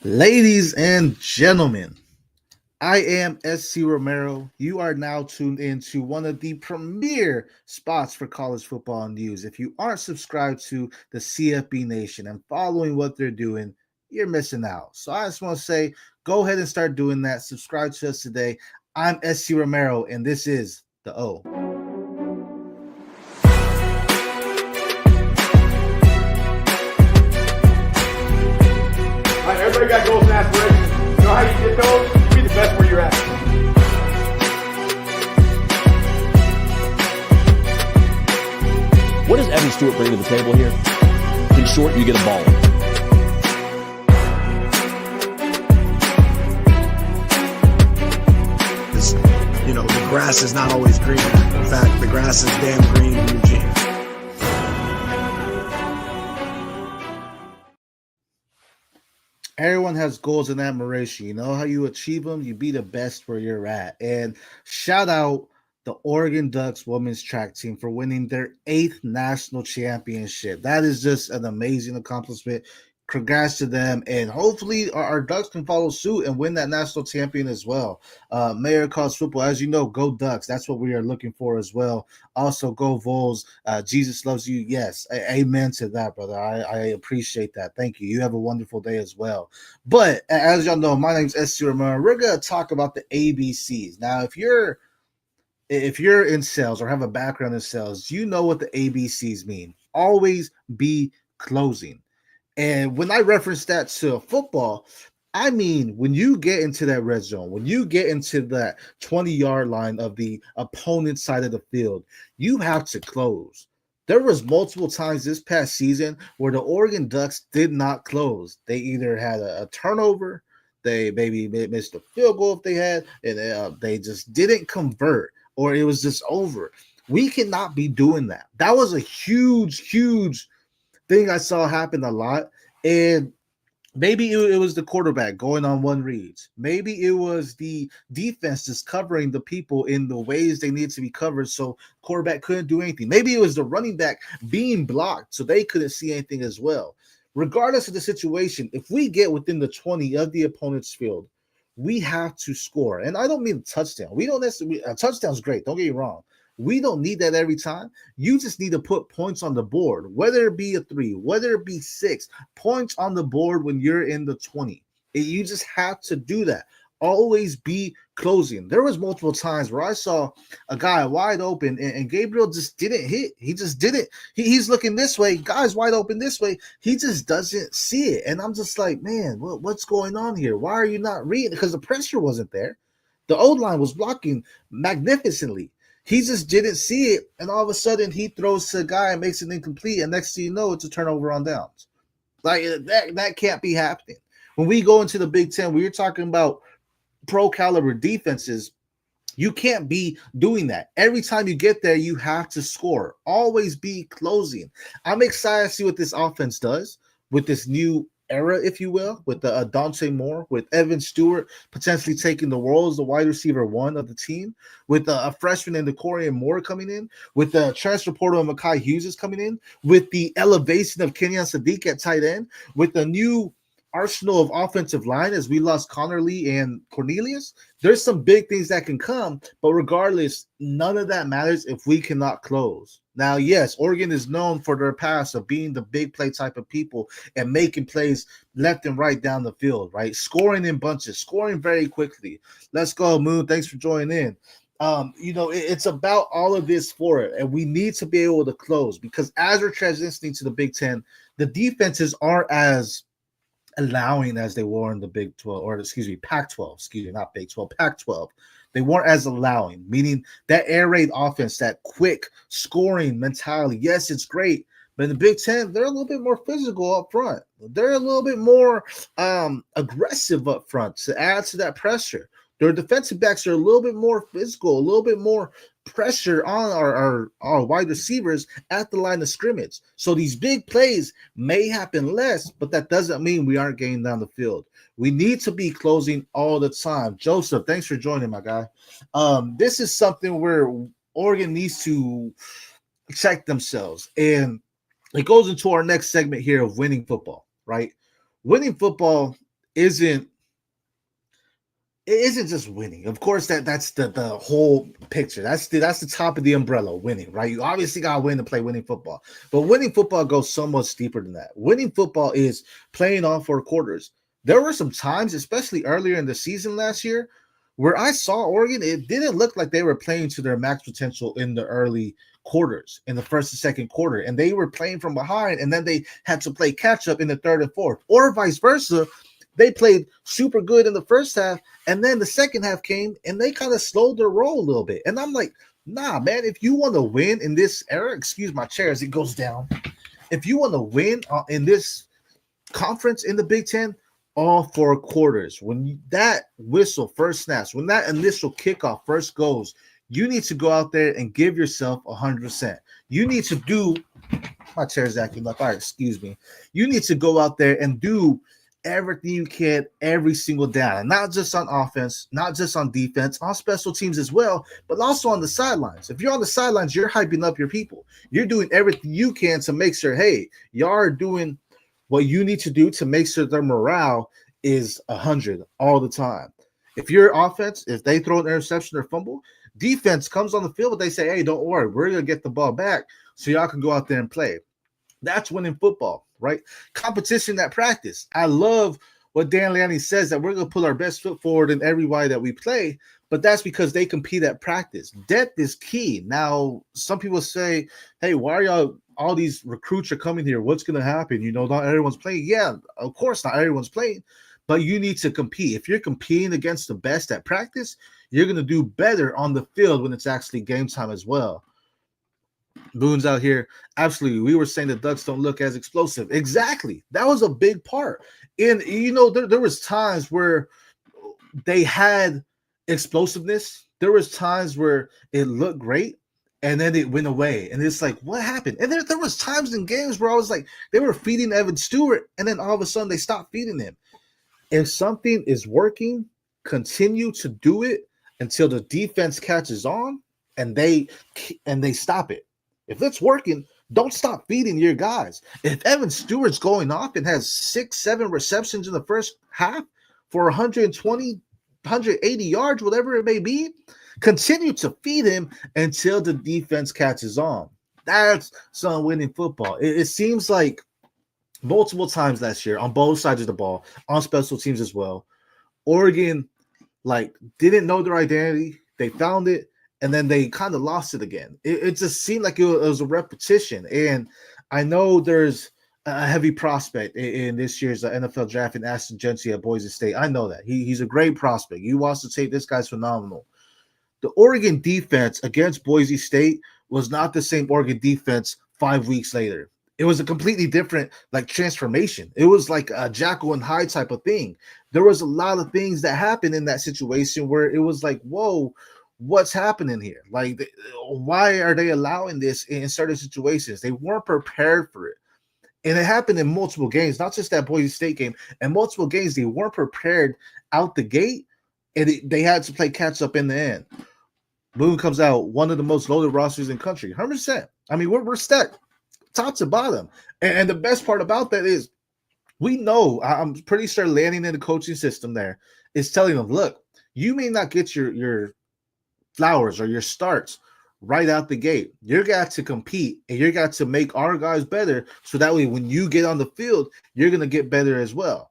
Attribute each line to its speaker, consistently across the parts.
Speaker 1: Ladies and gentlemen, I am SC Romero. You are now tuned into one of the premier spots for college football news. If you aren't subscribed to the CFB Nation and following what they're doing, you're missing out. So I just want to say, go ahead and start doing that. Subscribe to us today. I'm SC Romero, and this is the O.
Speaker 2: All right, everybody got goals and aspirations. You know how you get those? You be the best where you're at.
Speaker 3: What does Evan Stewart bring to the table here? In short, you get a ball.
Speaker 4: The grass is not always green. In fact, the grass is damn green in Eugene.
Speaker 1: Everyone has goals and admiration. You know how you achieve them? You be the best where you're at. And shout out the Oregon Ducks women's track team for winning their 8th national championship. That is just an amazing accomplishment. Congrats to them, and hopefully our Ducks can follow suit and win that national champion as well. Mayor College Football, as you know, go Ducks. That's what we are looking for as well. Also, go Vols. Jesus loves you. Yes, amen to that, brother. I appreciate that. Thank you. You have a wonderful day as well. But as y'all know, my name is SC Romero. We're gonna talk about the ABCs now. If you're in sales or have a background in sales, you know what the ABCs mean. Always be closing. And when I reference that to football, I mean, when you get into that red zone, when you get into that 20-yard line of the opponent side of the field, you have to close. There was multiple times this past season where the Oregon Ducks did not close. They either had a turnover, they maybe missed a field goal if they had, and they just didn't convert, or it was just over. We cannot be doing that. That was a huge thing I saw happen a lot. And maybe it was the quarterback going on one reads. Maybe it was the defense just covering the people in the ways they need to be covered, so quarterback couldn't do anything. Maybe it was the running back being blocked, so they couldn't see anything as well. Regardless of the situation, if we get within the 20 of the opponent's field, we have to score. And I don't mean a touchdown. We don't necessarily, a touchdown's great, don't get me wrong. We don't need that every time. You just need to put points on the board, whether it be a 3, whether it be 6, points on the board when you're in the 20. You just have to do that. Always be closing. There was multiple times where I saw a guy wide open and Gabriel just didn't hit. He just didn't. He's looking this way. Guy's wide open this way. He just doesn't see it. And I'm just like, man, what's going on here? Why are you not reading? Because the pressure wasn't there. The O-line was blocking magnificently. He just didn't see it, and all of a sudden he throws to a guy and makes it incomplete, and next thing you know, it's a turnover on downs. Like that can't be happening. When we go into the Big Ten, we were talking about pro caliber defenses. You can't be doing that. Every time you get there, you have to score. Always be closing. I'm excited to see what this offense does with this new era, if you will, with the Dante Moore, with Evan Stewart potentially taking the role as the wide receiver 1 of the team, with a freshman in the Corian Moore coming in, with the transfer portal of Mekhi Hughes is coming in, with the elevation of Kenyon Sadiq at tight end, with the new arsenal of offensive line as we lost Connerly and Cornelius. There's some big things that can come, but regardless, none of that matters if we cannot close. Now, yes, Oregon is known for their past of being the big play type of people and making plays left and right down the field, right? Scoring in bunches, scoring very quickly. Let's go, Moon. Thanks for joining in. It's about all of this for it, and we need to be able to close because as we're transitioning to the Big Ten, the defenses aren't as allowing as they were in the Big 12, or Pac-12, not Big 12, Pac-12. They weren't as allowing, meaning that air raid offense, that quick scoring mentality. Yes, it's great, but in the Big Ten, they're a little bit more physical up front. They're a little bit more aggressive up front to add to that pressure. Their defensive backs are a little bit more physical, a little bit more pressure on our wide receivers at the line of scrimmage. So these big plays may happen less, but that doesn't mean we aren't getting down the field. We need to be closing all the time. Joseph, thanks for joining, my guy. This is something where Oregon needs to check themselves. And it goes into our next segment here of winning football, right? Winning football isn't it isn't just winning. Of course, that's the whole picture. That's the top of the umbrella, winning, right? You obviously gotta win to play winning football. But winning football goes so much deeper than that. Winning football is playing all four quarters. There were some times, especially earlier in the season last year, where I saw Oregon, it didn't look like they were playing to their max potential in the early quarters, in the first and second quarter. And they were playing from behind, and then they had to play catch up in the third and fourth, or vice versa. They played super good in the first half, and then the second half came and they kind of slowed their roll a little bit. And I'm like, nah, man, if you want to win in this era, excuse my chair as it goes down. If you want to win in this conference in the Big Ten, all four quarters, when that whistle first snaps, when that initial kickoff first goes, you need to go out there and give yourself 100%. You need to do, my chair's acting up. All right, excuse me. You need to go out there and do everything you can every single down, not just on offense, not just on defense, on special teams as well, but also on the sidelines. If you're on the sidelines, you're hyping up your people. You're doing everything you can to make sure, hey, y'all are doing what you need to do to make sure their morale is 100 all the time. If your offense, if they throw an interception or fumble, defense comes on the field, they say, hey, don't worry, we're going to get the ball back so y'all can go out there and play. That's winning football, right? Competition at practice. I love what Dan Lanning says, that we're going to put our best foot forward in every way that we play, but that's because they compete at practice. Depth is key. Now, some people say, hey, why are y'all, all these recruits are coming here? What's going to happen? You know, not everyone's playing. Yeah, of course, not everyone's playing, but you need to compete. If you're competing against the best at practice, you're going to do better on the field when it's actually game time as well. Boone's out here. Absolutely. We were saying the Ducks don't look as explosive. Exactly. That was a big part. And, you know, there was times where they had explosiveness. There was times where it looked great, and then it went away. And it's like, what happened? And there was times in games where I was like, they were feeding Evan Stewart, and then all of a sudden they stopped feeding him. If something is working, continue to do it until the defense catches on and they stop it. If it's working, don't stop feeding your guys. If Evan Stewart's going off and has 6-7 receptions in the first half for 120, 180 yards, whatever it may be, continue to feed him until the defense catches on. That's some winning football. It seems like multiple times last year on both sides of the ball, on special teams as well, Oregon didn't know their identity. They found it, and then they kind of lost it again. It just seemed like it was a repetition. And I know there's a heavy prospect in this year's NFL draft in Ashton Genty at Boise State. I know that. He's a great prospect. You watch the tape, this guy's phenomenal. The Oregon defense against Boise State was not the same Oregon defense 5 weeks later. It was a completely different transformation. It was like a Jekyll and Hyde type of thing. There was a lot of things that happened in that situation where it was like, whoa, what's happening here? Why are they allowing this in certain situations? They weren't prepared for it. And it happened in multiple games, not just that Boise State game. In multiple games, they weren't prepared out the gate, and they had to play catch up in the end. Boone comes out, one of the most loaded rosters in the country. 100%. I mean, we're stacked top to bottom. And the best part about that is we know, I'm pretty sure Lanning in the coaching system there is telling them, look, you may not get your flowers or your starts right out the gate. You got to compete, and you got to make our guys better, so that way when you get on the field, you're going to get better as well.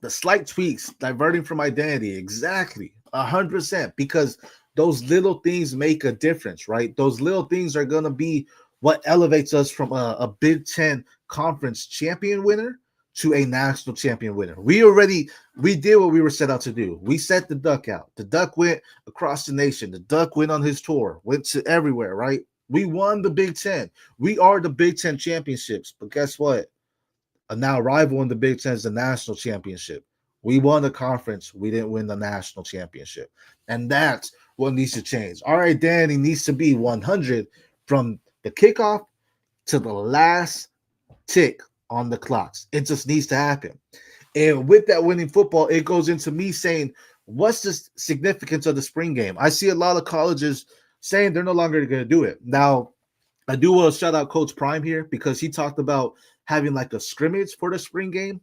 Speaker 1: The slight tweaks, diverting from identity, exactly, 100%, because those little things make a difference, right? Those little things are going to be what elevates us from a Big Ten conference champion winner to a national champion winner. We did what we were set out to do. We set the Duck out. The Duck went across the nation. The Duck went on his tour, went to everywhere, right? We won the Big Ten. We are the Big Ten championships. But guess what? A now rival in the Big Ten is the national championship. We won the conference. We didn't win the national championship. And that's what needs to change. All right, Danny needs to be 100 from the kickoff to the last tick on the clocks. It just needs to happen. And with that winning football, it goes into me saying, what's the significance of the spring game? I see a lot of colleges saying they're no longer going to do it. Now, I do want to shout out Coach Prime here, because he talked about having a scrimmage for the spring game,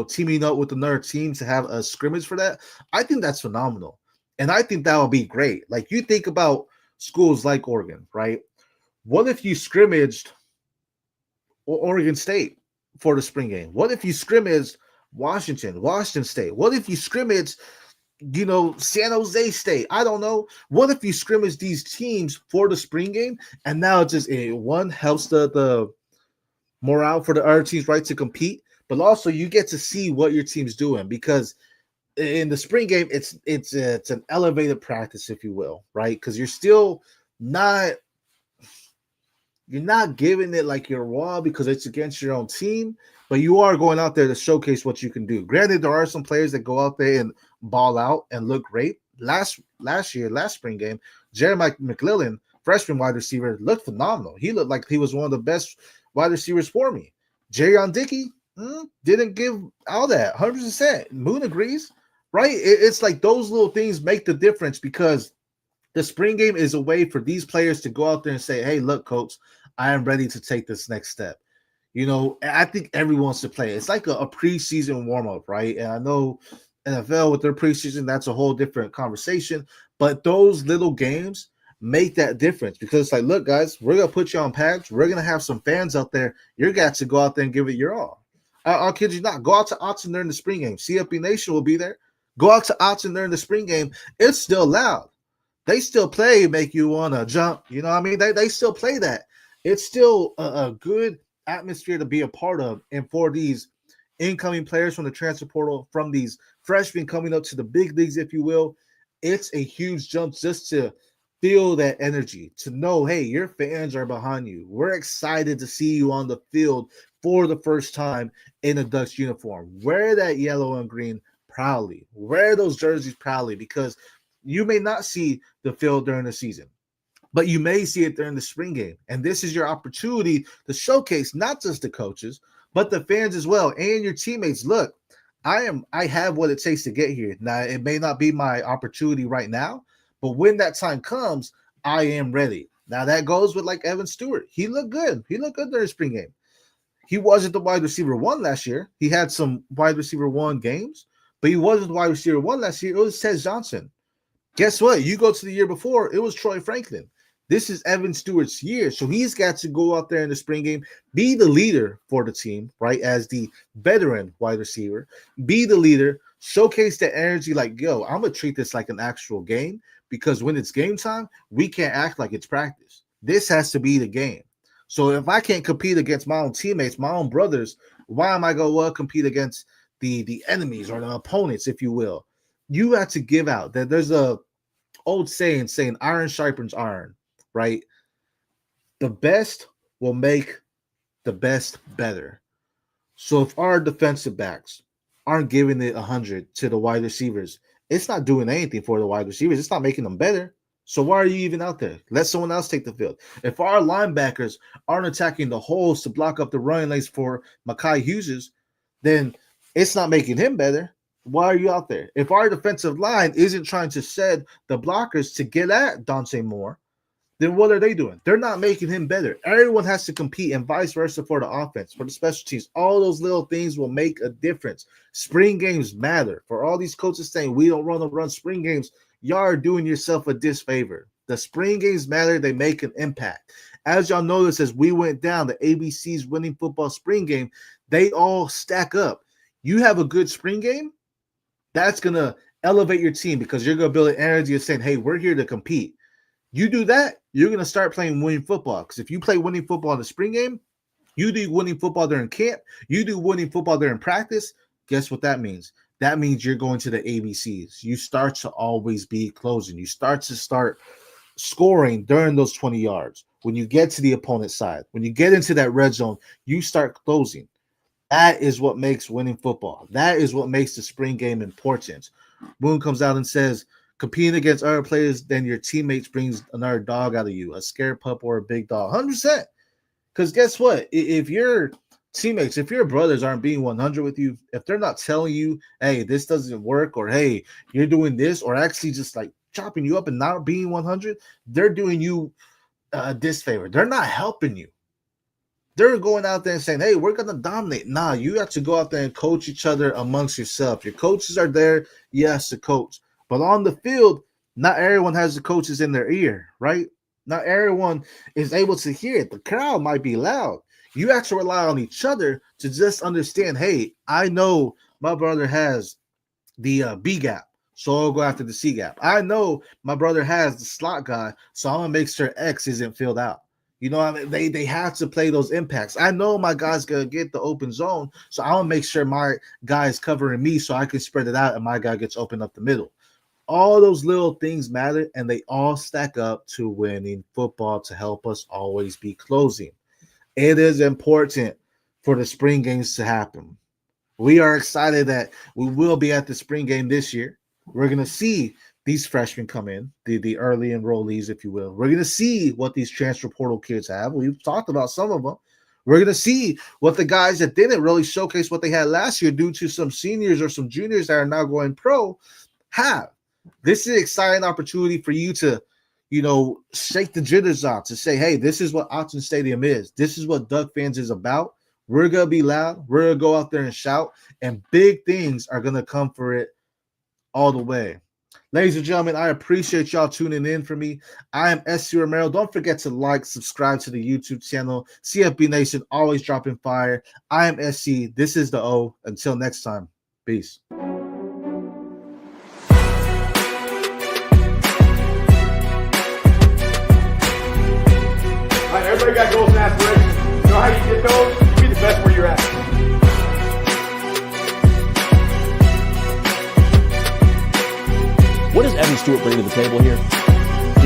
Speaker 1: teaming up with another team to have a scrimmage for that, I think that's phenomenal. And I think that would be great. Like you think about schools like Oregon, right? What if you scrimmaged Oregon State for the spring game? What if you scrimmaged Washington State? What if you scrimmaged, San Jose State? I don't know. What if you scrimmage these teams for the spring game, and now it just one helps the morale for the other teams, right, to compete, but also you get to see what your team's doing because in the spring game it's an elevated practice, if you will, right? Because not you're not giving it like your raw because it's against your own team, but you are going out there to showcase what you can do. Granted, there are some players that go out there and ball out and look great. Last spring game, Jeremiah McClellan, freshman wide receiver, looked phenomenal. He looked like he was one of the best wide receivers for me. Jayon Dickey didn't give all that 100%. Moon agrees, right? It's like those little things make the difference because the spring game is a way for these players to go out there and say, hey, look, coach, I am ready to take this next step. I think everyone wants to play. It's like a preseason warm-up, right? And I know NFL with their preseason, that's a whole different conversation. But those little games make that difference because it's like, look, guys, we're going to put you on pads. We're going to have some fans out there. You're going to go out there and give it your all. I'll kid you not. Go out to Autzen during the spring game. CFB Nation will be there. Go out to Autzen during the spring game. It's still loud. They still play, make you want to jump. You know what I mean? They still play that. It's still a good atmosphere to be a part of. And for these incoming players from the transfer portal, from these freshmen coming up to the big leagues, if you will, it's a huge jump just to feel that energy, to know, hey, your fans are behind you. We're excited to see you on the field for the first time in a Ducks uniform. Wear that yellow and green proudly. Wear those jerseys proudly because you may not see the field during the season, but you may see it during the spring game. And this is your opportunity to showcase not just the coaches, but the fans as well and your teammates. Look, I have what it takes to get here. Now, it may not be my opportunity right now, but when that time comes, I am ready. Now, that goes with like Evan Stewart. He looked good. He looked good during the spring game. He wasn't the wide receiver one last year. He had some wide receiver one games, but he wasn't the wide receiver one last year. It was Tez Johnson. Guess what? You go to the year before, it was Troy Franklin. This is Evan Stewart's year. So he's got to go out there in the spring game, be the leader for the team, right? As the veteran wide receiver, be the leader, showcase the energy like, yo, I'm going to treat this like an actual game because when it's game time, we can't act like it's practice. This has to be the game. So if I can't compete against my own teammates, my own brothers, why am I going to compete against the enemies or the opponents, if you will? You have to give out. That there's a old saying iron sharpens iron, right? The best will make the best better. So if our defensive backs aren't giving it 100 to the wide receivers, it's not doing anything for the wide receivers. It's not making them better. So why are you even out there? Let someone else take the field. If our linebackers aren't attacking the holes to block up the running lanes for Mekhi Hughes, then it's not making him better. Why are you out there? If our defensive line isn't trying to shed the blockers to get at Dante Moore, then what are they doing? They're not making him better. Everyone has to compete and vice versa for the offense, for the special teams. All those little things will make a difference. Spring games matter. For all these coaches saying we don't want to run spring games, y'all are doing yourself a disfavor. The spring games matter. They make an impact. As y'all notice, as we went down the ABC's winning football spring game, they all stack up. You have a good spring game, that's going to elevate your team because you're going to build an energy of saying, hey, we're here to compete. You do that, you're going to start playing winning football. Because if you play winning football in the spring game, you do winning football during camp, you do winning football during practice, guess what that means? That means you're going to the ABCs. You start to always be closing. You start scoring during those 20 yards. When you get to the opponent's side, when you get into that red zone, you start closing. That is what makes winning football. That is what makes the spring game important. Boone comes out and says, competing against other players than your teammates brings another dog out of you, a scared pup or a big dog. 100%. Because guess what? If your teammates, if your brothers aren't being 100 with you, if they're not telling you, hey, this doesn't work, or hey, you're doing this, or actually just like chopping you up and not being 100, they're doing you a disfavor. They're not helping you. They're going out there and saying, hey, we're going to dominate. Nah, you have to go out there and coach each other amongst yourself. Your coaches are there, yes, to coach. But on the field, not everyone has the coaches in their ear, right? Not everyone is able to hear it. The crowd might be loud. You have to rely on each other to just understand, hey, I know my brother has the B gap, so I'll go after the C gap. I know my brother has the slot guy, so I'm going to make sure X isn't filled out. You know, I mean, they have to play those impacts. I know my guy's going to get the open zone, so I'll make sure my guy is covering me so I can spread it out and my guy gets open up the middle. All those little things matter, and they all stack up to winning football to help us always be closing. It is important for the spring games to happen. We are excited that we will be at the spring game this year. We're going to see these freshmen come in, the early enrollees, if you will. We're going to see what these transfer portal kids have. We've talked about some of them. We're going to see what the guys that didn't really showcase what they had last year due to some seniors or some juniors that are now going pro have. This is an exciting opportunity for you to, shake the jitters off, to say, hey, this is what Autzen Stadium is. This is what Duck fans is about. We're going to be loud. We're going to go out there and shout, and big things are going to come for it all the way. Ladies and gentlemen, I appreciate y'all tuning in for me. I am SC Romero. Don't forget to like, subscribe to the YouTube channel. CFB Nation, always dropping fire. I am SC. This is the O. Until next time, peace.
Speaker 2: Everybody got goals and aspirations. You know how you get those? You be the best where you're at.
Speaker 3: What does Evan Stewart bring to the table here?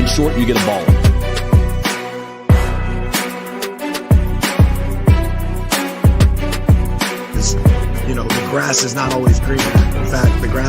Speaker 3: In short, you get a ball.
Speaker 4: The grass is not always green. In fact, the grass